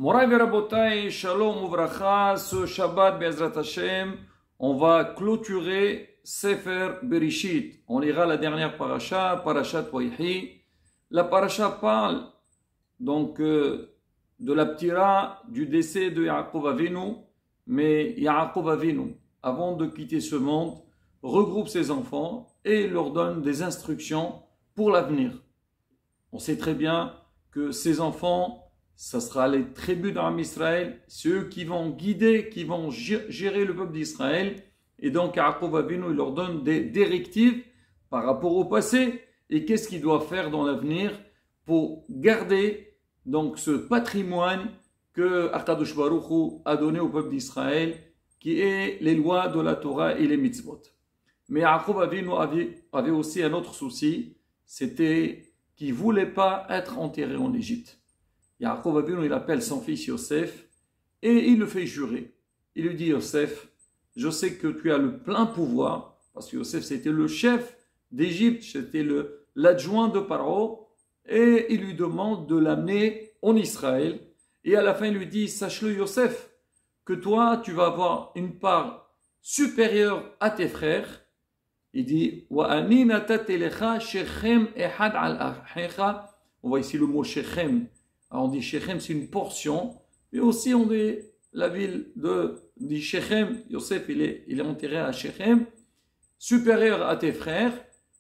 Moraï Verabotai, Shalom Uvracha, ce Shabbat Be'ezrat Hashem, on va clôturer Sefer Bereshit. On lira la dernière parasha, Parashat Wayhi. La parasha parle donc de la ptira, du décès de Yaakov Avinu, mais Yaakov Avinu, avant de quitter ce monde, regroupe ses enfants et leur donne des instructions pour l'avenir. On sait très bien que ces enfants, ça sera les tribus d'Am Israël, c'est eux qui vont guider, qui vont gérer le peuple d'Israël. Et donc, Yaakov Avinu, il leur donne des directives par rapport au passé et qu'est-ce qu'ils doivent faire dans l'avenir pour garder donc ce patrimoine que Akadosh Baruch Hu a donné au peuple d'Israël, qui est les lois de la Torah et les mitzvot. Mais Yaakov Avinu avait aussi un autre souci, c'était qu'il ne voulait pas être enterré en Égypte. Yaakov Avinu, il appelle son fils Yosef et il le fait jurer. Il lui dit, Yosef, je sais que tu as le plein pouvoir, parce que Yosef c'était le chef d'Égypte, c'était l'adjoint de Paro, et il lui demande de l'amener en Israël. Et à la fin, il lui dit, sache-le Yosef, que toi, tu vas avoir une part supérieure à tes frères. Il dit, on voit ici le mot Shechem. Alors on dit Shechem, c'est une portion, mais aussi on dit la ville de Shechem, Yosef il est enterré à Shechem, supérieur à tes frères,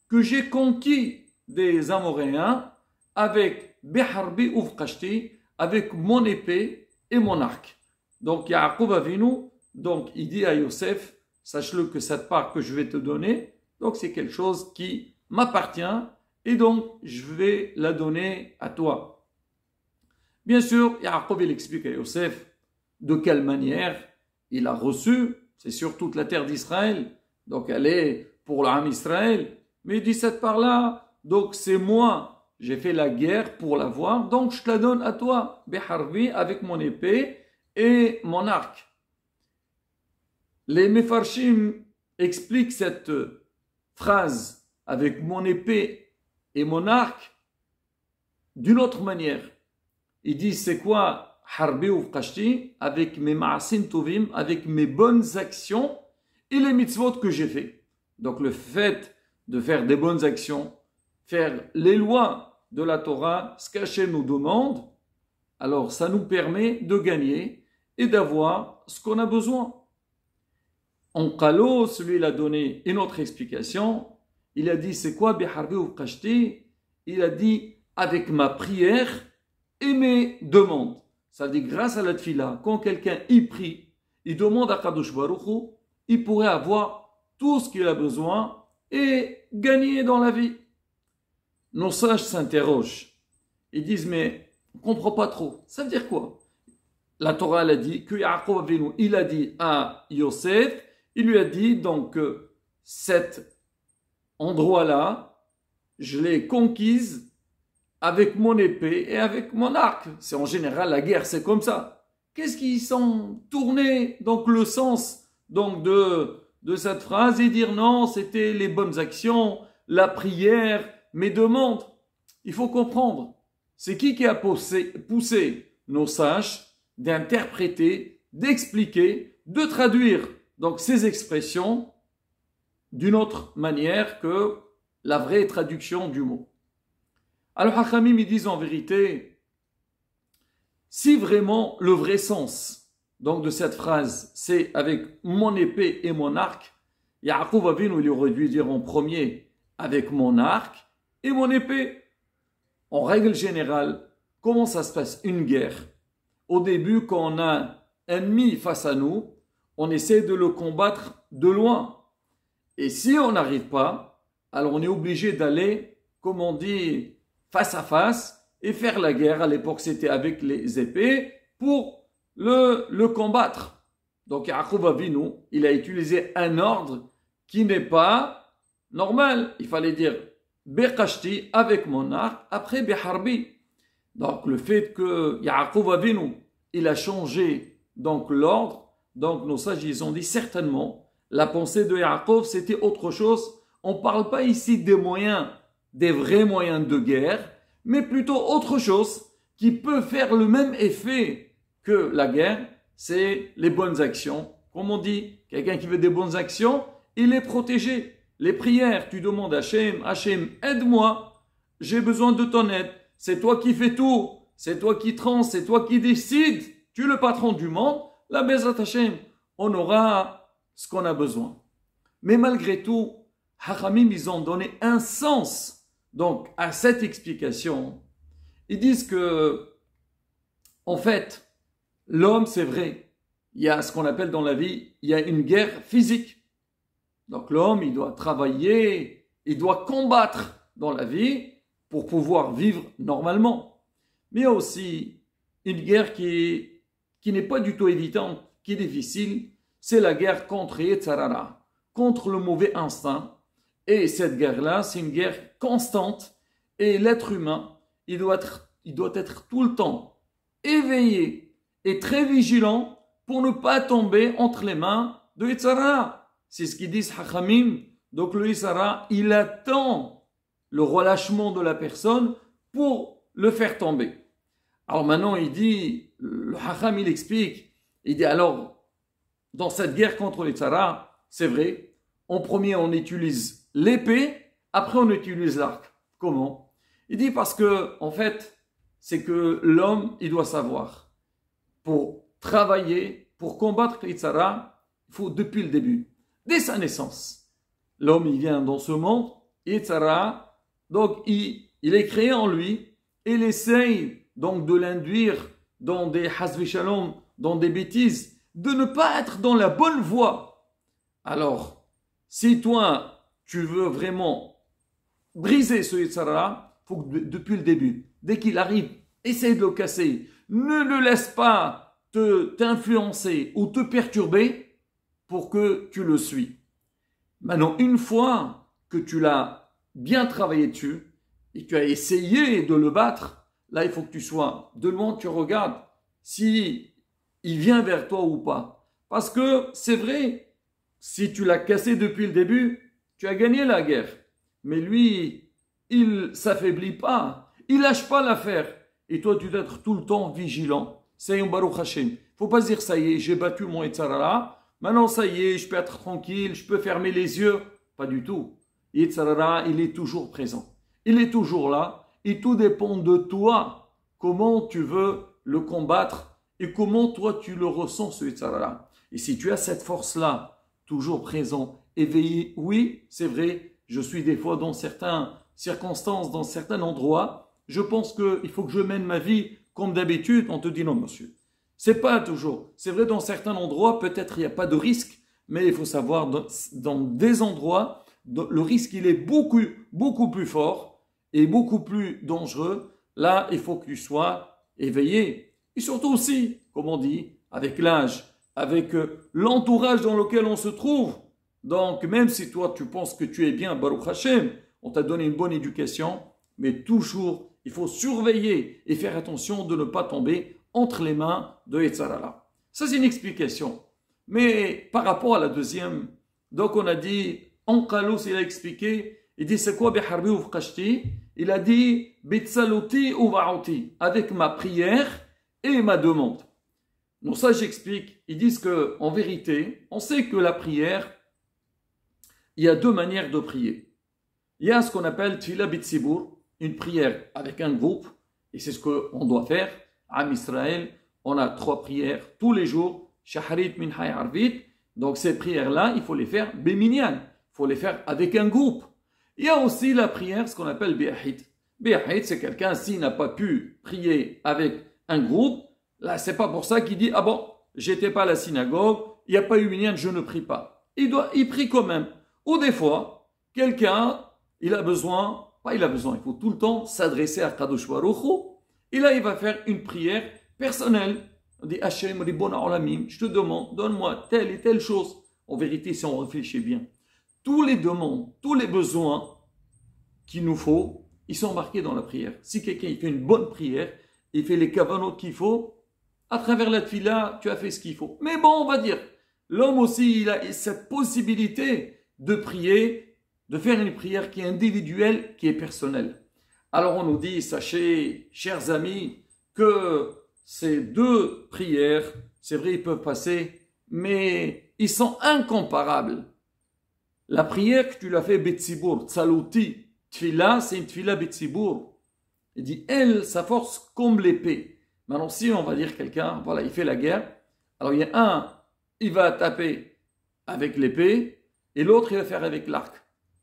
que j'ai conquis des Amoréens avec Beharbi Uvkashti, avec mon épée et mon arc. Donc Yaakov Avinu, donc il dit à Yosef, sache-le que cette part que je vais te donner, donc c'est quelque chose qui m'appartient et donc je vais la donner à toi. Bien sûr, Yaakov il explique à Yosef de quelle manière il a reçu, c'est sur toute la terre d'Israël, donc elle est pour l'âme Israël, mais il dit cette part-là, donc c'est moi, j'ai fait la guerre pour l'avoir, donc je te la donne à toi, Beharbi, avec mon épée et mon arc. Les Mefarshim expliquent cette phrase avec mon épée et mon arc d'une autre manière. Ils disent c'est quoi Harbi ou Kashti, avec mes ma'asim tovim, avec mes bonnes actions et les mitzvot que j'ai fait. Donc le fait de faire des bonnes actions, faire les lois de la Torah, ce qu'Hachem nous demande, alors ça nous permet de gagner et d'avoir ce qu'on a besoin. En Kalo, celui il a donné une autre explication. Il a dit c'est quoi Beharbi ou Kashti? Il a dit avec ma prière et mes demandes. Ça dit grâce à la tfila, quand quelqu'un y prie, il demande à Kadosh Baruch Hu, il pourrait avoir tout ce qu'il a besoin et gagner dans la vie. Nos sages s'interrogent. Ils disent mais on ne comprend pas trop. Ça veut dire quoi? La Torah elle a dit que Yaakov Avinu, il a dit à Yosef, il lui a dit donc cet endroit-là, je l'ai conquise avec mon épée et avec mon arc. C'est en général la guerre, c'est comme ça. Qu'est-ce qui sont tournés donc le sens donc de cette phrase et dire non, c'était les bonnes actions, la prière, mes demandes. Il faut comprendre. C'est qui a poussé nos sages d'interpréter, d'expliquer, de traduire donc ces expressions d'une autre manière que la vraie traduction du mot. Alors, Hachamim, ils disent en vérité, si vraiment le vrai sens donc, de cette phrase, c'est avec mon épée et mon arc, Yaakov Avinu, il aurait dû dire en premier avec mon arc et mon épée. En règle générale, comment ça se passe une guerre? Au début, quand on a un ennemi face à nous, on essaie de le combattre de loin. Et si on n'arrive pas, alors on est obligé d'aller, comme on dit, face à face et faire la guerre. À l'époque, c'était avec les épées pour le combattre. Donc, Yaakov Avinu, il a utilisé un ordre qui n'est pas normal. Il fallait dire Bekashti avec mon arc, après Beharbi. Donc, le fait que Yaakov Avinu, il a changé donc l'ordre, donc nos sages, ils ont dit certainement, la pensée de Yaakov, c'était autre chose. On ne parle pas ici des moyens, des vrais moyens de guerre, mais plutôt autre chose qui peut faire le même effet que la guerre, c'est les bonnes actions. Comme on dit, quelqu'un qui veut des bonnes actions, il est protégé. Les prières, tu demandes à Hachem, Hachem, aide-moi, j'ai besoin de ton aide. C'est toi qui fais tout, c'est toi qui tranches, c'est toi qui décides. Tu es le patron du monde, la Bezrat Hachem, on aura ce qu'on a besoin. Mais malgré tout, Hachamim, ils ont donné un sens donc à cette explication. Ils disent que, en fait, l'homme, c'est vrai, il y a ce qu'on appelle dans la vie, il y a une guerre physique. Donc l'homme, il doit travailler, il doit combattre dans la vie pour pouvoir vivre normalement. Mais il y a aussi une guerre qui n'est pas du tout évidente, qui est difficile, c'est la guerre contre Yetzarara, contre le mauvais instinct. Et cette guerre-là, c'est une guerre constante. Et l'être humain, il doit être tout le temps éveillé et très vigilant pour ne pas tomber entre les mains de Yetzarara. C'est ce qu'ils disent Hachamim. Donc le Yetzarara, il attend le relâchement de la personne pour le faire tomber. Alors maintenant, il dit, le Hacham, il explique, il dit alors, dans cette guerre contre les Yetzarara, c'est vrai, en premier, on utilise l'épée, après on utilise l'arc. Comment? Il dit parce que, en fait, c'est que l'homme, il doit savoir, pour travailler, pour combattre les Yetzarara, il faut depuis le début, dès sa naissance. L'homme, il vient dans ce monde, Yetzarara, donc il est créé en lui, et il essaye donc de l'induire dans des hasvi shalom, dans des bêtises, de ne pas être dans la bonne voie. Alors, si toi, tu veux vraiment briser ce Yetzarara, il faut que depuis le début, dès qu'il arrive, essaye de le casser. Ne le laisse pas t'influencer ou te perturber pour que tu le suis. Maintenant, une fois que tu l'as bien travaillé dessus et tu as essayé de le battre, là, il faut que tu sois de loin, tu regardes si il vient vers toi ou pas. Parce que c'est vrai, si tu l'as cassé depuis le début, tu as gagné la guerre. Mais lui, il s'affaiblit pas, il lâche pas l'affaire. Et toi, tu dois être tout le temps vigilant. C'est un Baruch Hashem. Faut pas se dire, ça y est, j'ai battu mon Yetzarara. Maintenant, ça y est, je peux être tranquille, je peux fermer les yeux. Pas du tout. Yetzarara, il est toujours présent. Il est toujours là. Et tout dépend de toi. Comment tu veux le combattre et comment toi tu le ressens, ce Yetzarara. Et si tu as cette force-là, toujours présent, éveillé, oui, c'est vrai, je suis des fois dans certaines circonstances, dans certains endroits, je pense qu'il faut que je mène ma vie comme d'habitude. On te dit non, monsieur. C'est pas toujours. C'est vrai, dans certains endroits, peut-être il n'y a pas de risque, mais il faut savoir, dans des endroits, le risque, il est beaucoup, beaucoup plus fort et beaucoup plus dangereux. Là, il faut que tu sois éveillé. Et surtout aussi, comme on dit, avec l'âge, avec l'entourage dans lequel on se trouve. Donc, même si toi, tu penses que tu es bien, Baruch Hashem, on t'a donné une bonne éducation, mais toujours, il faut surveiller et faire attention de ne pas tomber entre les mains de Yetzarara. Ça, c'est une explication. Mais par rapport à la deuxième, donc on a dit, Anqalus, il a expliqué, il dit, c'est quoi Biharbi ou Fkashti? Il a dit, Bitsaluti ou Va'uti, avec ma prière et ma demande. Donc ça, j'explique. Ils disent que, en vérité, on sait que la prière, il y a deux manières de prier. Il y a ce qu'on appelle Tfila Bitsibur, une prière avec un groupe, et c'est ce qu'on doit faire. À Israël, on a 3 prières tous les jours, Shaharit, Minha et Arvit. Donc ces prières-là, il faut les faire Beminyan, il faut les faire avec un groupe. Il y a aussi la prière, ce qu'on appelle Be'ahid. Be'ahid, c'est quelqu'un, s'il n'a pas pu prier avec un groupe, là, c'est pas pour ça qu'il dit, ah bon, j'étais pas à la synagogue, il n'y a pas eu Minyan, je ne prie pas. Il prie quand même. Ou des fois, quelqu'un, il a besoin, il faut tout le temps s'adresser à Kadosh Baruch Hu. Et là, il va faire une prière personnelle. On dit, Hachem, Ribon Olamim, je te demande, donne-moi telle et telle chose. En vérité, si on réfléchit bien, tous les demandes, tous les besoins qu'il nous faut, ils sont marqués dans la prière. Si quelqu'un il fait une bonne prière, il fait les kavanot qu'il faut, à travers la tfila, tu as fait ce qu'il faut. Mais bon, on va dire, l'homme aussi, il a cette possibilité de prier, de faire une prière qui est individuelle, qui est personnelle. Alors on nous dit, sachez, chers amis, que ces deux prières, c'est vrai, ils peuvent passer, mais ils sont incomparables. La prière que tu l'as fait Betsibour, Tsalouti, Tfila, c'est une Tfila Betsibour. Il dit, elle, sa force comme l'épée. Maintenant, si on va dire quelqu'un, voilà, il fait la guerre, alors il y a un, il va taper avec l'épée, et l'autre, il va faire avec l'arc.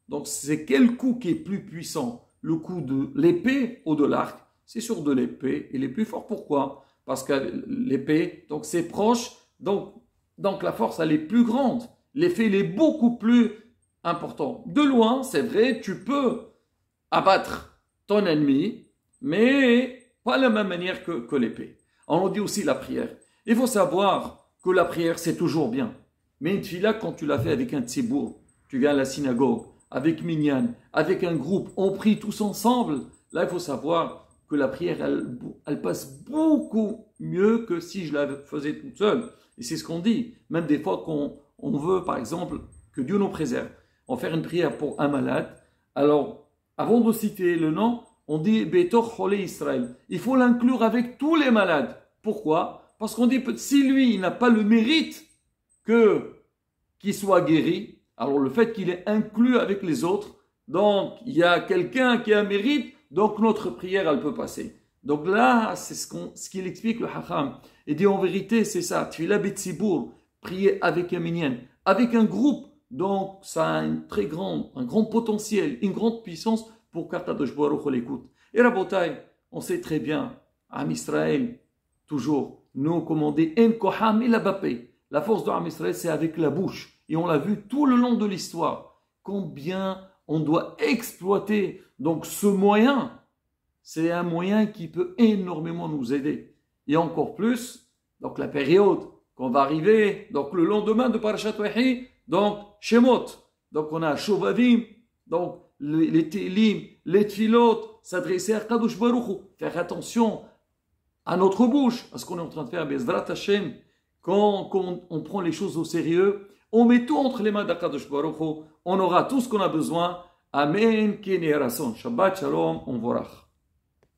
Donc, c'est quel coup qui est plus puissant? Le coup de l'épée ou de l'arc? C'est sûr de l'épée, il est plus fort. Pourquoi? Parce que l'épée, donc c'est proche, donc la force, elle est plus grande. L'effet, il est beaucoup plus important. De loin, c'est vrai, tu peux abattre ton ennemi, mais pas de la même manière que l'épée. On dit aussi la prière. Il faut savoir que la prière, c'est toujours bien. Mais une tfila, quand tu l'as fait avec un tzibour, tu viens à la synagogue, avec Minyan, avec un groupe, on prie tous ensemble. Là, il faut savoir que la prière, elle passe beaucoup mieux que si je la faisais toute seule. Et c'est ce qu'on dit. Même des fois qu'on veut, par exemple, que Dieu nous préserve. On fait une prière pour un malade. Alors, avant de citer le nom, on dit Betor Cholé Israël. Il faut l'inclure avec tous les malades. Pourquoi? Parce qu'on dit si lui, il n'a pas le mérite qu'il soit guéri, alors le fait qu'il est inclus avec les autres, donc il y a quelqu'un qui a un mérite, donc notre prière, elle peut passer. Donc là, c'est ce qu'il explique le Hacham. Il dit en vérité, c'est ça. Tfila Betsibour, prier avec un minyan, avec un groupe. Donc ça a un grand potentiel, une grande puissance pour qu'Akadosh Baruch Hu l'écoute. Et Rabotai, on sait très bien, Am Israël, toujours, nous, comme on dit, En Koham et la Bapé. La force de Am Israël, c'est avec la bouche. Et on l'a vu tout le long de l'histoire. Combien on doit exploiter. Donc ce moyen, c'est un moyen qui peut énormément nous aider. Et encore plus, donc la période qu'on va arriver, donc le lendemain de Parashat Wahi, donc Shemot. Donc on a Shovavim, donc les Télim, les Tfilot, s'adresser à Kadosh Baruch Hu, faire attention à notre bouche, à ce qu'on est en train de faire, Bezrat Hashem, quand on prend les choses au sérieux, on met tout entre les mains d'Akadosh Baruch Hu, on aura tout ce qu'on a besoin. Amen, Kene Rason. Shabbat Shalom, on vorach.